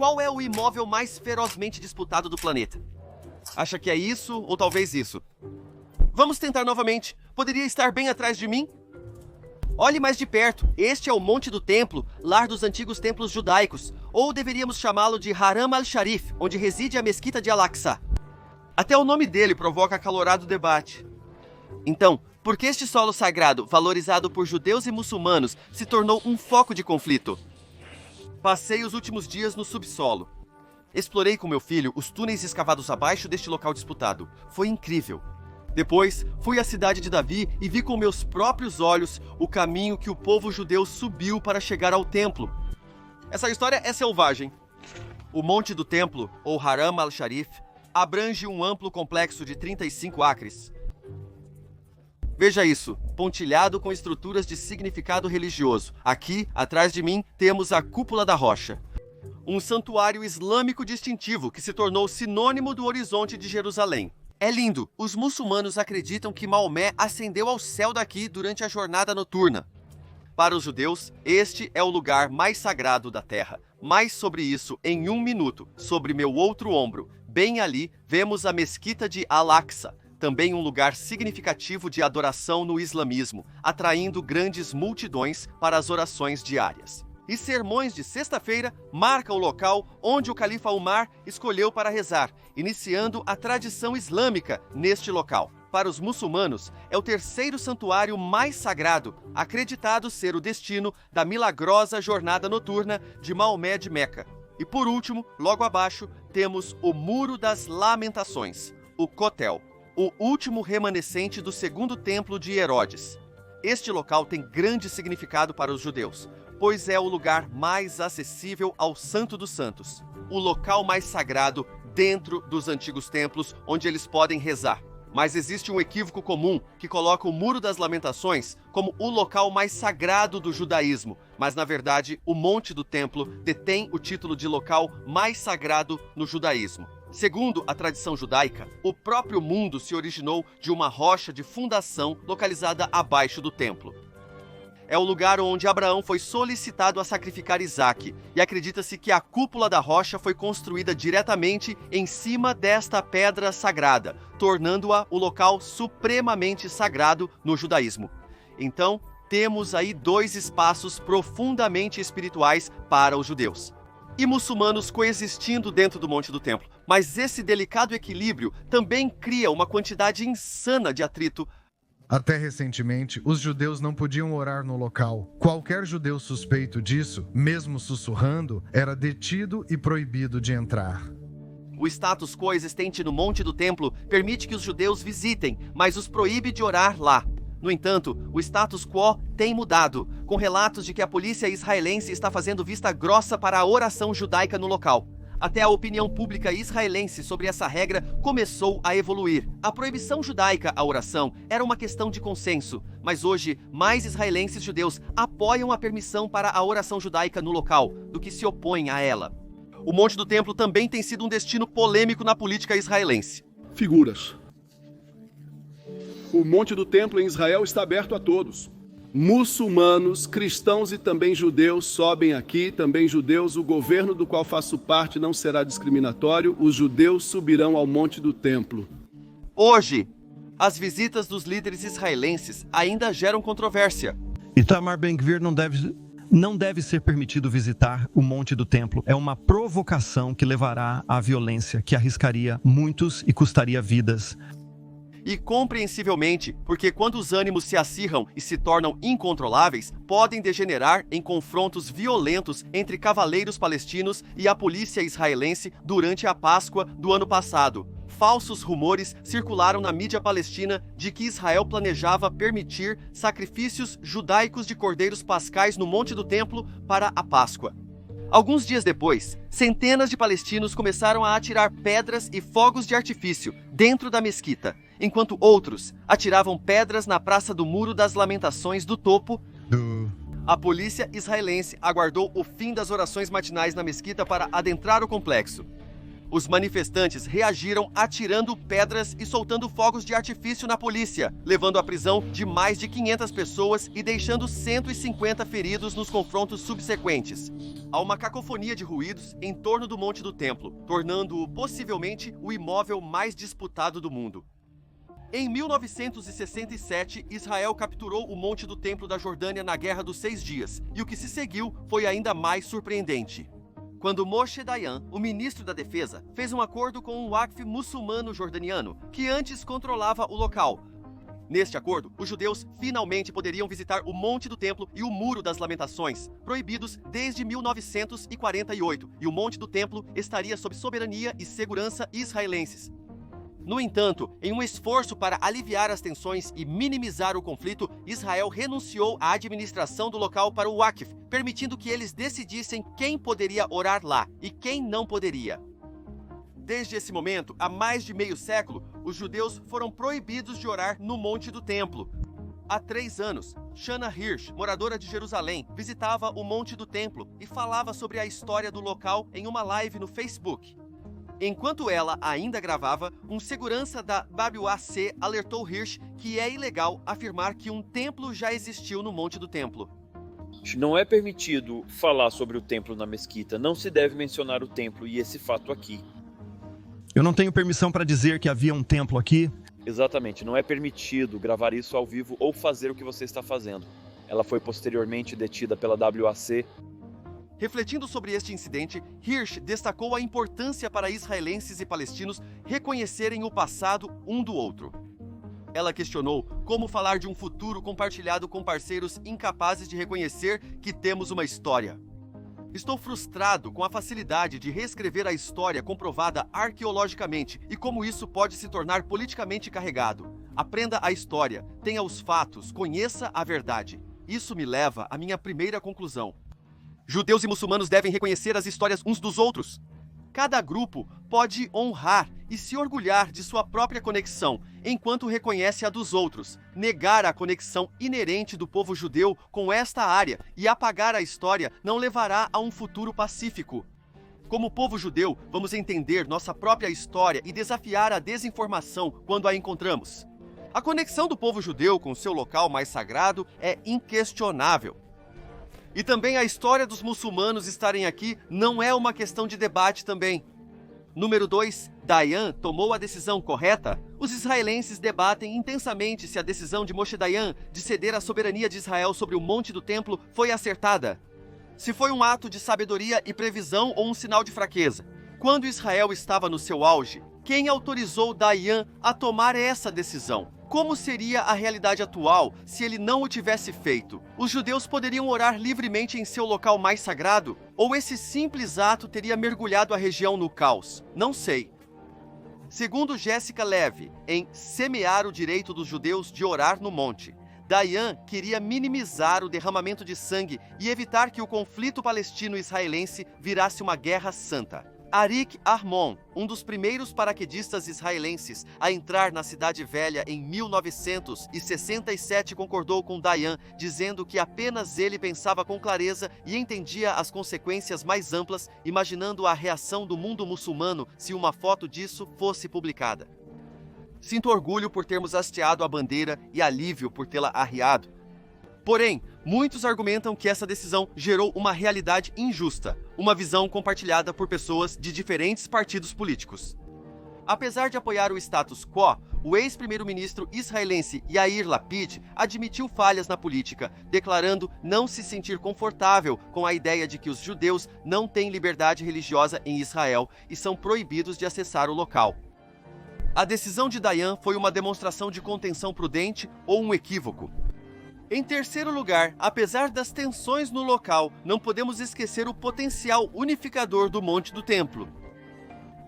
Qual é o imóvel mais ferozmente disputado do planeta? Acha que é isso ou talvez isso? Vamos tentar novamente. Poderia estar bem atrás de mim? Olhe mais de perto. Este é o Monte do Templo, lar dos antigos templos judaicos, ou deveríamos chamá-lo de Haram al-Sharif, onde reside a mesquita de Al-Aqsa. Até o nome dele provoca acalorado debate. Então, por que este solo sagrado, valorizado por judeus e muçulmanos, se tornou um foco de conflito? Passei os últimos dias no subsolo. Explorei com meu filho os túneis escavados abaixo deste local disputado. Foi incrível. Depois, fui à cidade de Davi e vi com meus próprios olhos o caminho que o povo judeu subiu para chegar ao templo. Essa história é selvagem. O Monte do Templo, ou Haram al-Sharif, abrange um amplo complexo de 35 acres. Veja isso, pontilhado com estruturas de significado religioso. Aqui, atrás de mim, temos a Cúpula da Rocha. Um santuário islâmico distintivo que se tornou sinônimo do horizonte de Jerusalém. É lindo. Os muçulmanos acreditam que Maomé ascendeu ao céu daqui durante a jornada noturna. Para os judeus, este é o lugar mais sagrado da terra. Mais sobre isso em 1 minuto, sobre meu outro ombro. Bem ali, vemos a mesquita de Al-Aqsa, também um lugar significativo de adoração no islamismo, atraindo grandes multidões para as orações diárias. E sermões de sexta-feira marca o local onde o califa Umar escolheu para rezar, iniciando a tradição islâmica neste local. Para os muçulmanos, é o terceiro santuário mais sagrado, acreditado ser o destino da milagrosa jornada noturna de Maomé de Meca. E por último, logo abaixo, temos o Muro das Lamentações, o Kotel, o último remanescente do segundo templo de Herodes. Este local tem grande significado para os judeus, pois é o lugar mais acessível ao Santo dos Santos, o local mais sagrado dentro dos antigos templos onde eles podem rezar. Mas existe um equívoco comum que coloca o Muro das Lamentações como o local mais sagrado do judaísmo, mas na verdade o Monte do Templo detém o título de local mais sagrado no judaísmo. Segundo a tradição judaica, o próprio mundo se originou de uma rocha de fundação localizada abaixo do templo. É o lugar onde Abraão foi solicitado a sacrificar Isaque, e acredita-se que a cúpula da rocha foi construída diretamente em cima desta pedra sagrada, tornando-a o local supremamente sagrado no judaísmo. Então, temos aí 2 espaços profundamente espirituais para os judeus e muçulmanos coexistindo dentro do Monte do Templo. Mas esse delicado equilíbrio também cria uma quantidade insana de atrito. Até recentemente, os judeus não podiam orar no local. Qualquer judeu suspeito disso, mesmo sussurrando, era detido e proibido de entrar. O status quo existente no Monte do Templo permite que os judeus visitem, mas os proíbe de orar lá. No entanto, o status quo tem mudado, com relatos de que a polícia israelense está fazendo vista grossa para a oração judaica no local. Até a opinião pública israelense sobre essa regra começou a evoluir. A proibição judaica à oração era uma questão de consenso, mas hoje mais israelenses judeus apoiam a permissão para a oração judaica no local do que se opõem a ela. O Monte do Templo também tem sido um destino polêmico na política israelense. Figuras. O Monte do Templo em Israel está aberto a todos. Muçulmanos, cristãos e também judeus sobem aqui, também judeus. O governo do qual faço parte não será discriminatório. Os judeus subirão ao Monte do Templo. Hoje, as visitas dos líderes israelenses ainda geram controvérsia. Itamar Ben-Gvir não deve ser permitido visitar o Monte do Templo. É uma provocação que levará à violência, que arriscaria muitos e custaria vidas. E compreensivelmente, porque quando os ânimos se acirram e se tornam incontroláveis, podem degenerar em confrontos violentos entre cavaleiros palestinos e a polícia israelense durante a Páscoa do ano passado. Falsos rumores circularam na mídia palestina de que Israel planejava permitir sacrifícios judaicos de cordeiros pascais no Monte do Templo para a Páscoa. Alguns dias depois, centenas de palestinos começaram a atirar pedras e fogos de artifício dentro da mesquita, enquanto outros atiravam pedras na Praça do Muro das Lamentações do topo. A polícia israelense aguardou o fim das orações matinais na mesquita para adentrar o complexo. Os manifestantes reagiram atirando pedras e soltando fogos de artifício na polícia, levando à prisão de mais de 500 pessoas e deixando 150 feridos nos confrontos subsequentes. Há uma cacofonia de ruídos em torno do Monte do Templo, tornando-o possivelmente o imóvel mais disputado do mundo. Em 1967, Israel capturou o Monte do Templo da Jordânia na Guerra dos 6 Dias, e o que se seguiu foi ainda mais surpreendente. Quando Moshe Dayan, o ministro da Defesa, fez um acordo com um Waqf muçulmano jordaniano, que antes controlava o local. Neste acordo, os judeus finalmente poderiam visitar o Monte do Templo e o Muro das Lamentações, proibidos desde 1948, e o Monte do Templo estaria sob soberania e segurança israelenses. No entanto, em um esforço para aliviar as tensões e minimizar o conflito, Israel renunciou à administração do local para o Waqf, permitindo que eles decidissem quem poderia orar lá e quem não poderia. Desde esse momento, há mais de meio século, os judeus foram proibidos de orar no Monte do Templo. Há 3 anos, Shana Hirsch, moradora de Jerusalém, visitava o Monte do Templo e falava sobre a história do local em uma live no Facebook. Enquanto ela ainda gravava, um segurança da WAC alertou Hirsch que é ilegal afirmar que um templo já existiu no Monte do Templo. Não é permitido falar sobre o templo na mesquita, não se deve mencionar o templo e esse fato aqui. Eu não tenho permissão para dizer que havia um templo aqui. Exatamente, não é permitido gravar isso ao vivo ou fazer o que você está fazendo. Ela foi posteriormente detida pela WAC. Refletindo sobre este incidente, Hirsch destacou a importância para israelenses e palestinos reconhecerem o passado um do outro. Ela questionou como falar de um futuro compartilhado com parceiros incapazes de reconhecer que temos uma história. Estou frustrado com a facilidade de reescrever a história comprovada arqueologicamente e como isso pode se tornar politicamente carregado. Aprenda a história, tenha os fatos, conheça a verdade. Isso me leva à minha primeira conclusão. Judeus e muçulmanos devem reconhecer as histórias uns dos outros. Cada grupo pode honrar e se orgulhar de sua própria conexão, enquanto reconhece a dos outros. Negar a conexão inerente do povo judeu com esta área e apagar a história não levará a um futuro pacífico. Como povo judeu, vamos entender nossa própria história e desafiar a desinformação quando a encontramos. A conexão do povo judeu com seu local mais sagrado é inquestionável. E também a história dos muçulmanos estarem aqui não é uma questão de debate também. Número 2. Dayan tomou a decisão correta? Os israelenses debatem intensamente se a decisão de Moshe Dayan de ceder a soberania de Israel sobre o Monte do Templo foi acertada. Se foi um ato de sabedoria e previsão ou um sinal de fraqueza. Quando Israel estava no seu auge, quem autorizou Dayan a tomar essa decisão? Como seria a realidade atual se ele não o tivesse feito? Os judeus poderiam orar livremente em seu local mais sagrado? Ou esse simples ato teria mergulhado a região no caos? Não sei. Segundo Jessica Levy, em Semear o Direito dos Judeus de Orar no Monte, Dayan queria minimizar o derramamento de sangue e evitar que o conflito palestino-israelense virasse uma guerra santa. Arik Armon, um dos primeiros paraquedistas israelenses a entrar na Cidade Velha em 1967, concordou com Dayan, dizendo que apenas ele pensava com clareza e entendia as consequências mais amplas, imaginando a reação do mundo muçulmano se uma foto disso fosse publicada. Sinto orgulho por termos hasteado a bandeira e alívio por tê-la arriado. Porém, muitos argumentam que essa decisão gerou uma realidade injusta, uma visão compartilhada por pessoas de diferentes partidos políticos. Apesar de apoiar o status quo, o ex-primeiro-ministro israelense Yair Lapid admitiu falhas na política, declarando não se sentir confortável com a ideia de que os judeus não têm liberdade religiosa em Israel e são proibidos de acessar o local. A decisão de Dayan foi uma demonstração de contenção prudente ou um equívoco? Em terceiro lugar, apesar das tensões no local, não podemos esquecer o potencial unificador do Monte do Templo.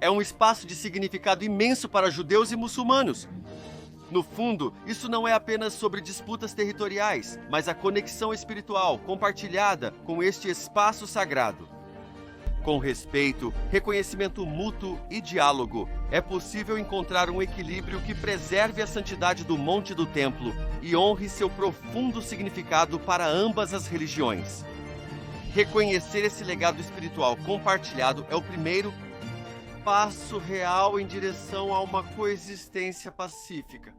É um espaço de significado imenso para judeus e muçulmanos. No fundo, isso não é apenas sobre disputas territoriais, mas a conexão espiritual compartilhada com este espaço sagrado. Com respeito, reconhecimento mútuo e diálogo, é possível encontrar um equilíbrio que preserve a santidade do Monte do Templo e honre seu profundo significado para ambas as religiões. Reconhecer esse legado espiritual compartilhado é o primeiro passo real em direção a uma coexistência pacífica.